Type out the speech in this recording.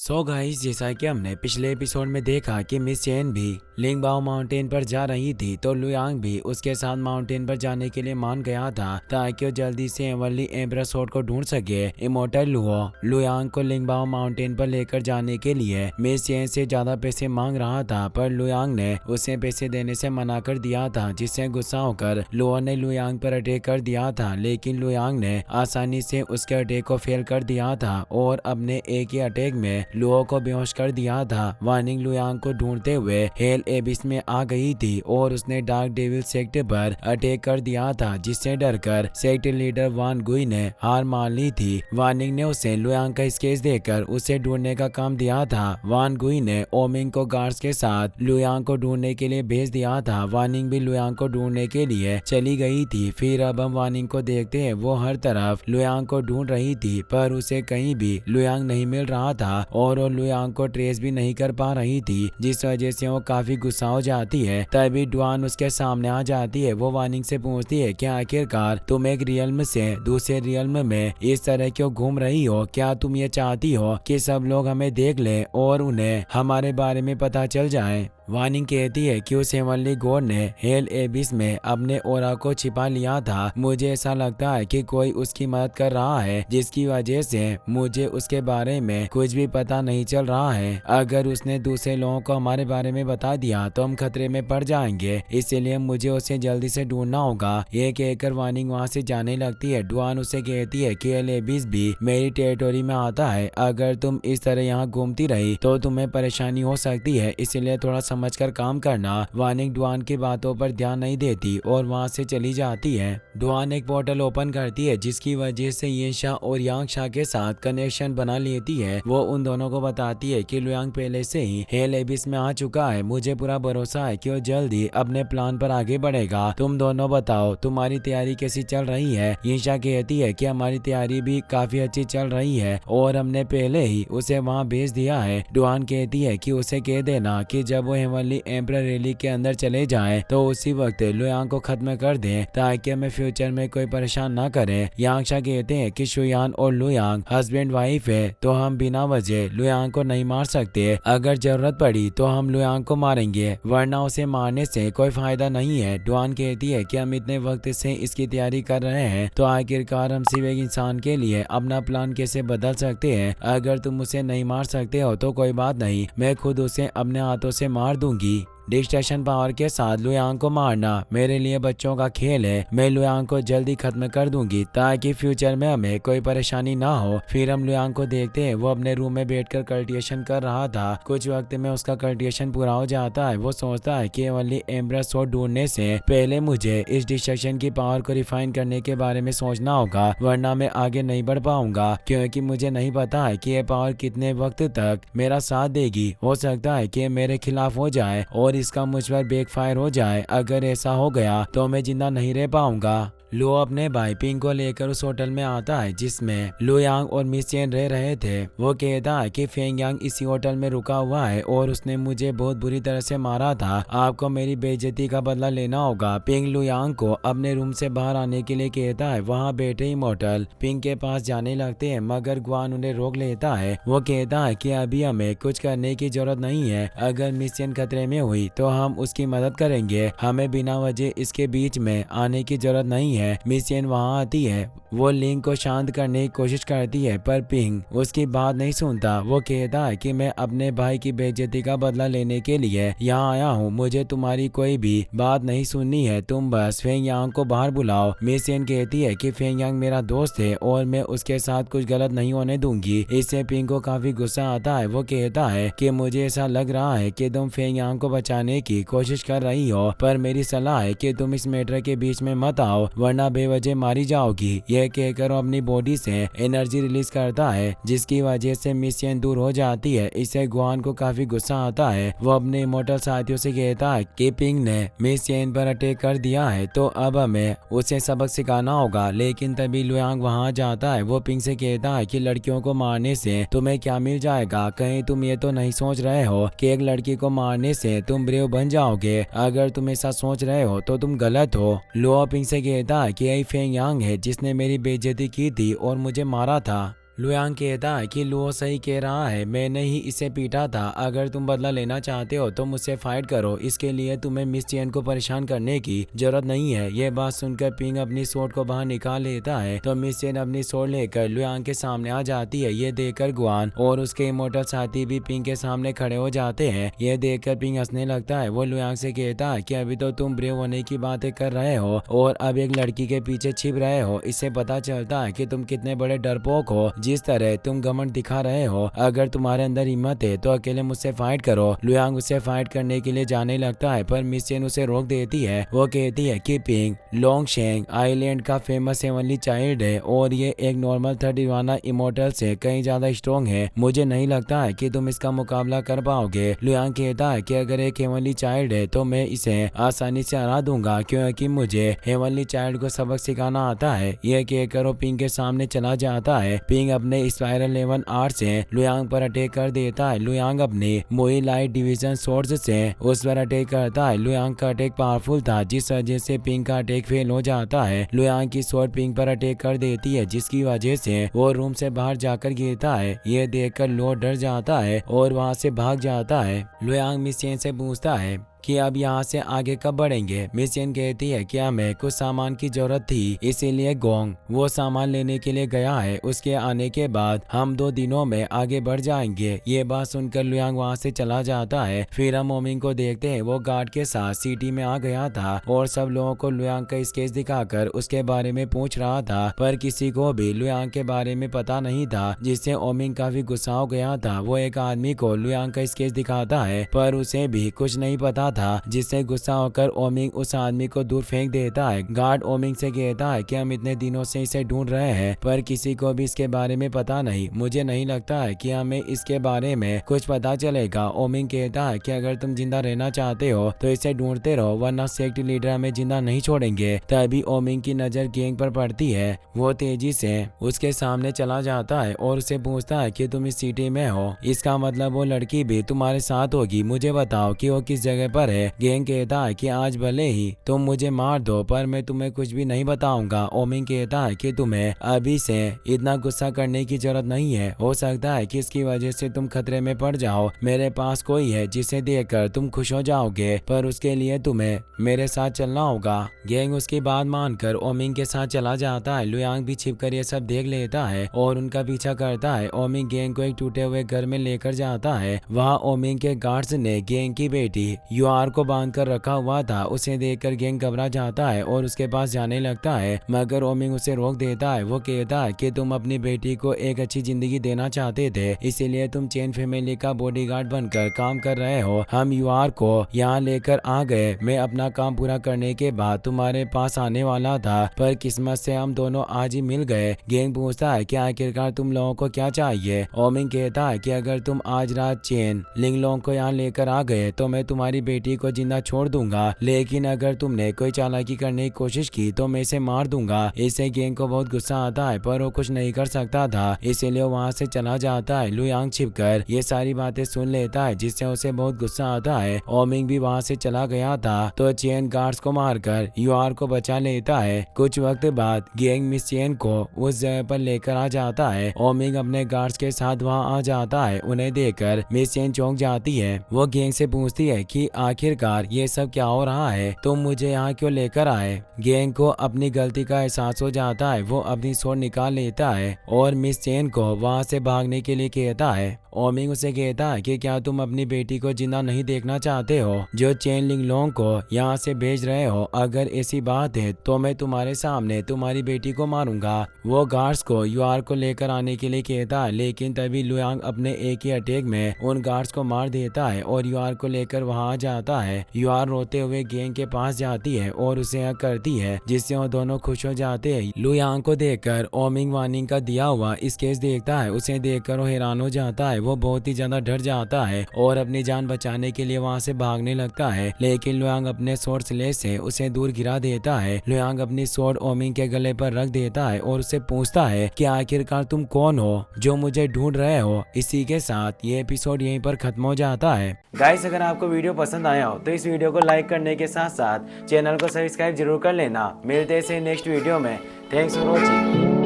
So guys, जैसा कि हमने पिछले एपिसोड में देखा कि मिस चेन भी लिंगबाओ माउंटेन पर जा रही थी तो लुयांग भी उसके साथ माउंटेन पर जाने के लिए मान गया था ताकि वो जल्दी से एवरली एम्ब्रा स्वॉर्ड को ढूंढ सके। इमोर्टल लुओ लुयांग को लिंगबाओ माउंटेन पर लेकर जाने के लिए मिस चेन से ज्यादा पैसे मांग रहा था, पर लुयांग ने उसे पैसे देने से मना कर दिया था, जिससे गुस्सा होकर लुओ ने लुयांग पर अटैक कर दिया था। लेकिन लुयांग ने आसानी से उसके अटैक को फेल कर दिया था और अपने एक ही अटैक में लुओ को बेहोश कर दिया था। वार्निंग लुयांग को ढूंढते हुए हेल एबिस में आ गई थी और उसने डार्क डेविल सेक्ट पर अटैक कर दिया था, जिससे डरकर सेक्ट लीडर वान गुई ने हार मान ली थी। वार्निंग ने उसे लुयांग का स्केच देकर उसे ढूंढने का काम दिया था। वान गुई ने ओमिंग को गार्ड्स के साथ लुयांग को ढूंढने के लिए भेज दिया था। वार्निंग भी लुयांग को ढूंढने के लिए चली गई थी। फिर अब हम वार्निंग को देखते हैं, वो हर तरफ लुयांग को ढूंढ रही थी, पर उसे कहीं भी लुयांग नहीं मिल रहा था और वो लुयांग को ट्रेस भी नहीं कर पा रही थी, जिस वजह से वो काफी गुस्सा हो जाती है। तभी डुआन उसके सामने आ जाती है। वो वार्निंग से पूछती है कि आखिरकार तुम एक रियल्म से दूसरे रियल्म में इस तरह क्यों घूम रही हो? क्या तुम ये चाहती हो कि सब लोग हमें देख ले और उन्हें हमारे बारे में पता चल जाए? वार्निंग कहती है कि उस हेवनली गॉड ने हेल एबिस में अपने ओरा को छिपा लिया था। मुझे ऐसा लगता है कि कोई उसकी मदद कर रहा है, जिसकी वजह से मुझे उसके बारे में कुछ भी पता नहीं चल रहा है। अगर उसने दूसरे लोगों को हमारे बारे में बता दिया तो हम खतरे में पड़ जाएंगे, इसलिए मुझे उसे जल्दी से ढूंढना होगा। ये कहकर वार्निंग वहाँ से जाने लगती है। डुआन उसे कहती है कि हेल एबिस भी मेरी टेरिटोरी में आता है। अगर तुम इस तरह यहाँ घूमती रही तो तुम्हें परेशानी हो सकती है, इसलिए थोड़ा समझकर काम करना। वार्निंग डुआन की बातों पर ध्यान नहीं देती और वहां से चली जाती है। डुआन एक पोर्टल ओपन करती है, जिसकी वजह से येशा और यांगशा के साथ कनेक्शन बना लेती है। वो उन दोनों को बताती है कि लुयांग पहले से ही हेल एबिस में आ चुका है। मुझे पूरा भरोसा है कि वो जल्दी अपने प्लान पर आगे बढ़ेगा। तुम दोनों बताओ, तुम्हारी तैयारी कैसी चल रही है? येशा कहती है कि हमारी तैयारी भी काफी अच्छी चल रही है और हमने पहले ही उसे वहाँ भेज दिया है। डुआन कहती है कि उसे कह देना कि जब वो हेवनली एम्परर रैली के अंदर चले जाएं तो उसी वक्त लुयांग को खत्म कर दें, ताकि हमें फ्यूचर में कोई परेशान ना करे। यांगशा कहते हैं कि शुयान और लुयांग हस्बैंड वाइफ है, तो हम बिना वजह लुयांग को नहीं मार सकते। अगर जरूरत पड़ी तो हम लुयांग को मारेंगे, वरना उसे मारने से कोई फायदा नहीं है। डुआन कहती है कि हम इतने वक्त से इसकी तैयारी कर रहे हैं, तो आखिरकार हम सिर्फ एक इंसान के लिए अपना प्लान कैसे बदल सकते हैं? अगर तुम उसे नहीं मार सकते हो तो कोई बात नहीं, मैं खुद उसे अपने हाथों से मार दूंगी। डिस्ट्रैक्शन पावर के साथ लुयांग को मारना मेरे लिए बच्चों का खेल है। मैं लुयांग को जल्दी खत्म कर दूंगी ताकि फ्यूचर में हमें कोई परेशानी ना हो। फिर हम लुयांग को देखते हैं, वो अपने रूम में बैठकर कल्टिवेशन कर रहा था। कुछ वक्त में उसका कल्टिवेशन पूरा हो जाता है। वो सोचता है कि ओनली एम्ब्रा स्वॉर्ड ढूंढने से पहले मुझे इस डिस्ट्रैक्शन की पावर को रिफाइन करने के बारे में सोचना होगा, वरना मैं आगे नहीं बढ़ पाऊंगा, क्योंकि मुझे नहीं पता है कि यह पावर कितने वक्त तक मेरा साथ देगी। हो सकता है कि मेरे खिलाफ हो जाए और इसका मुझ पर बैकफायर हो जाए। अगर ऐसा हो गया तो मैं जिंदा नहीं रह पाऊंगा। लुओ अपने भाई पिंग को लेकर उस होटल में आता है जिसमें लुयांग और मिस चेन रह रहे थे। वो कहता है कि फेंग यांग इसी होटल में रुका हुआ है और उसने मुझे बहुत बुरी तरह से मारा था। आपको मेरी बेइज्जती का बदला लेना होगा। पिंग लुयांग को अपने रूम से बाहर आने के लिए कहता है। वहाँ बैठे इमोर्टल पिंग के पास जाने लगते हैं, मगर ग्वान उन्हें रोक लेता है। वो कहता है कि अभी हमें कुछ करने की जरूरत नहीं है। अगर मिस चेन खतरे में हुई तो हम उसकी मदद करेंगे। हमें बिना वजह इसके बीच में आने की जरूरत नहीं है। मिस चेन वहाँ आती है। वो लिंग को शांत करने की कोशिश करती है, पर पिंग उसकी बात नहीं सुनता। वो कहता है कि मैं अपने भाई की बेइज्जती का बदला लेने के लिए यहाँ आया हूँ। मुझे तुम्हारी कोई भी बात नहीं सुननी है, तुम बस फेंग यांग को बाहर बुलाओ। मिस चेन कहती है कि फेंग यांग मेरा दोस्त है और मैं उसके साथ कुछ गलत नहीं होने दूंगी। इससे पिंग को काफी गुस्सा आता है। वो कहता है कि मुझे ऐसा लग रहा है कि तुम फेंग यांग को बचाने की कोशिश कर रही हो, पर मेरी सलाह है कि तुम इस मैटर के बीच में मत आओ, वरना बेवजह मारी जाओगी। यह कहकर वो अपनी बॉडी से एनर्जी रिलीज करता है, जिसकी वजह से मिस चेन दूर हो जाती है। इससे गुआन को काफी गुस्सा आता है। वो अपने इमोर्टल साथियों से कहता है कि पिंग ने मिस चेन पर अटैक कर दिया है, तो अब हमें उसे सबक सिखाना होगा। लेकिन तभी लुयांग वहाँ जाता है। वो पिंग से कहता है कि लड़कियों को मारने से तुम्हें क्या मिल जाएगा? कहीं तुम ये तो नहीं सोच रहे हो कि एक लड़की को मारने से तुम ब्रेव बन जाओगे? अगर तुम ऐसा सोच रहे हो तो तुम गलत हो। लुओ पिंग से कहता है कि यही फेंग यांग है जिसने मेरी बेइज्जती की थी और मुझे मारा था। लुयांग कहता है कि लुओ सही कह रहा है, मैंने ही इसे पीटा था। अगर तुम बदला लेना चाहते हो तो मुझसे फाइट करो, इसके लिए तुम्हें मिस चेन को परेशान करने की जरूरत नहीं है। ये बात सुनकर पिंग अपनी सोट को बाहर निकाल लेता है तो मिस चेन अपनी सोट लेकर लुयांग के सामने आ जाती है। ये देखकर गुआन और उसके इमोर्टल साथी भी पिंग के सामने खड़े हो जाते हैं। ये देखकर पिंग हंसने लगता है। वो लुयांग से कहता है कि अभी तो तुम ब्रेव होने की बातें कर रहे हो और अब एक लड़की के पीछे छिप रहे हो। इससे पता चलता है कि तुम कितने बड़े डरपोक हो। जिस तरह तुम घमंड दिखा रहे हो, अगर तुम्हारे अंदर हिम्मत है तो अकेले मुझसे फाइट करो। लुयांग उससे फाइट करने के लिए जाने लगता है पर मिस चेन उसे रोक देती है। वो कहती है कि पिंग लोंगशेंग आइलैंड का फेमस हेवनली चाइल्ड है और ये एक नॉर्मल थर्ड दीवाना इमोर्टल से कहीं ज्यादा स्ट्रॉन्ग है। मुझे नहीं लगता है कि तुम इसका मुकाबला कर पाओगे। लुयांग कहता है कि अगर एक हेवनली चाइल्ड है तो मैं इसे आसानी से हरा दूंगा, क्योंकि मुझे हेवनली चाइल्ड को सबक सिखाना आता है। यह कहकर वो पिंग के सामने चला जाता है। पिंग अपने स्पाइरल 11 आर्ट से लुयांग पर अटैक कर देता है। लुयांग अपनी मोई लाइट डिवीजन सोर्स से उस पर अटैक करता है। लुयांग का अटैक पावरफुल था, जिस वजह से पिंग का अटैक फेल हो जाता है। लुयांग की स्वॉर्ड पिंग पर अटैक कर देती है, जिसकी वजह से वो रूम से बाहर जाकर गिरता है। ये देखकर लो डर जाता है और वहाँ से भाग जाता है। लुयांग मिस चेन से पूछता है कि अब यहाँ से आगे कब बढ़ेंगे। मिस चेन कहती है कि हमें कुछ सामान की जरूरत थी, इसीलिए गोंग वो सामान लेने के लिए गया है। उसके आने के बाद हम 2 दिनों में आगे बढ़ जाएंगे। ये बात सुनकर लुयांग वहाँ से चला जाता है। फिर हम ओमिंग को देखते हैं। वो गार्ड के साथ सिटी में आ गया था और सब लोगों को लुयांग का स्केच दिखाकर उसके बारे में पूछ रहा था, पर किसी को भी लुयांग के बारे में पता नहीं था, जिससे ओमिंग काफी गुस्सा हो गया था। वो एक आदमी को लुयांग का स्केच दिखाता है पर उसे भी कुछ नहीं पता था, जिससे गुस्सा होकर ओमिंग उस आदमी को दूर फेंक देता है। गार्ड ओमिंग से कहता है कि हम इतने दिनों से इसे ढूंढ रहे हैं पर किसी को भी इसके बारे में पता नहीं। मुझे नहीं लगता है कि हमें इसके बारे में कुछ पता चलेगा। ओमिंग कहता है कि अगर तुम जिंदा रहना चाहते हो तो इसे ढूंढते रहो, वरना सेक्ट लीडर हमें जिंदा नहीं छोड़ेंगे। तभी ओमिंग की नजर गैंग पर पड़ती है। वो तेजी से उसके सामने चला जाता है और उसे पूछता है कि तुम इस सिटी में हो, इसका मतलब वो लड़की भी तुम्हारे साथ होगी। मुझे बताओ कि वो किस जगह पर है। गैंग कहता है कि आज भले ही तुम मुझे मार दो पर मैं तुम्हें कुछ भी नहीं बताऊंगा। ओमिंग कहता है कि तुम्हें अभी से इतना गुस्सा करने की जरूरत नहीं है, हो सकता है कि इसकी वजह से तुम खतरे में पड़ जाओ। मेरे पास कोई है जिसे देखकर तुम खुश हो जाओगे, पर उसके लिए तुम्हें मेरे साथ चलना होगा। गैंग उसकी बात मानकर ओमिंग के साथ चला जाता है। लुयांग भी छिपकर ये सब देख लेता है और उनका पीछा करता है। ओमिंग गैंग को एक टूटे हुए घर में लेकर जाता है। वहाँ ओमिंग के गार्ड्स ने गैंग की बेटी यूआर को बांध कर रखा हुआ था। उसे देखकर गैंग घबरा जाता है और उसके पास जाने लगता है, मगर ओमिंग उसे रोक देता है। वो कहता है कि तुम अपनी बेटी को एक अच्छी जिंदगी देना चाहते थे, इसीलिए तुम चेन फैमिली का बॉडीगार्ड बनकर काम कर रहे हो। हम यूआर को यहाँ लेकर आ गए। मैं अपना काम पूरा करने के बाद तुम्हारे पास आने वाला था, पर किस्मत से हम दोनों आज ही मिल गए। गैंग पूछता है कि आखिरकार तुम लोगों को क्या चाहिए। ओमिंग कहता है कि अगर तुम आज रात चेन लिंगलोंग को यहाँ लेकर आ गए तो मैं तुम्हारी बेटी को जिंदा छोड़ दूंगा, लेकिन अगर तुमने कोई चालाकी करने की कोशिश की तो मैं इसे मार दूंगा। इससे गैंग को बहुत गुस्सा आता है पर वो कुछ नहीं कर सकता था, इसीलिए वहाँ से चला जाता है। लुयांग छिपकर ये सारी बातें सुन लेता है, जिससे उसे बहुत गुस्सा आता है। ओमिंग भी वहाँ से चला गया था तो चेन गार्ड्स को मारकर यूआर को बचा लेता है। कुछ वक्त बाद गैंग मिस चेन को उस जगह पर लेकर आ जाता है। ओमिंग अपने गार्ड्स के साथ वहाँ आ जाता है। उन्हें देखकर मिस चेन चौंक जाती है। वो गैंग से पूछती है कि आखिरकार ये सब क्या हो रहा है, तुम मुझे यहाँ क्यों लेकर आए। गैंग को अपनी गलती का एहसास हो जाता है। वो अपनी स्वॉर्ड निकाल लेता है और मिस चेन को वहाँ से भागने के लिए कहता है। ओमिंग उसे कहता है कि क्या तुम अपनी बेटी को जिंदा नहीं देखना चाहते हो जो चेन लिंगलोंग को यहाँ से भेज रहे हो। अगर ऐसी बात है तो मैं तुम्हारे सामने तुम्हारी बेटी को मारूंगा। वो गार्ड्स को यूआर को लेकर आने के लिए कहता है, लेकिन तभी लुयांग अपने एक ही अटैक में उन गार्ड्स को मार देता है और यूआर को लेकर वहाँ आ जाता है। यूआर रोते हुए गैंग के पास जाती है और उसे हक करती है, जिससे वो दोनों खुश हो जाते हैं। लुयांग को देखकर ओमिंग वार्निंग का दिया हुआ स्केच देखता है। उसे देखकर वो हैरान हो जाता है। वो बहुत ही ज्यादा डर जाता है और अपनी जान बचाने के लिए वहाँ से भागने लगता है, लेकिन लुयांग अपने स्वॉर्ड स्लेश से उसे दूर गिरा देता है। लुयांग अपनी स्वॉर्ड ओमिंग के गले पर रख देता है और उसे पूछता है कि आखिरकार तुम कौन हो जो मुझे ढूंढ रहे हो। इसी के साथ ये एपिसोड यहीं पर खत्म हो जाता है। गाइस, अगर आपको वीडियो पसंद आया हो तो इस वीडियो को लाइक करने के साथ साथ चैनल को सब्सक्राइब जरूर कर लेना। मिलते हैं नेक्स्ट वीडियो में। Thanks for watching.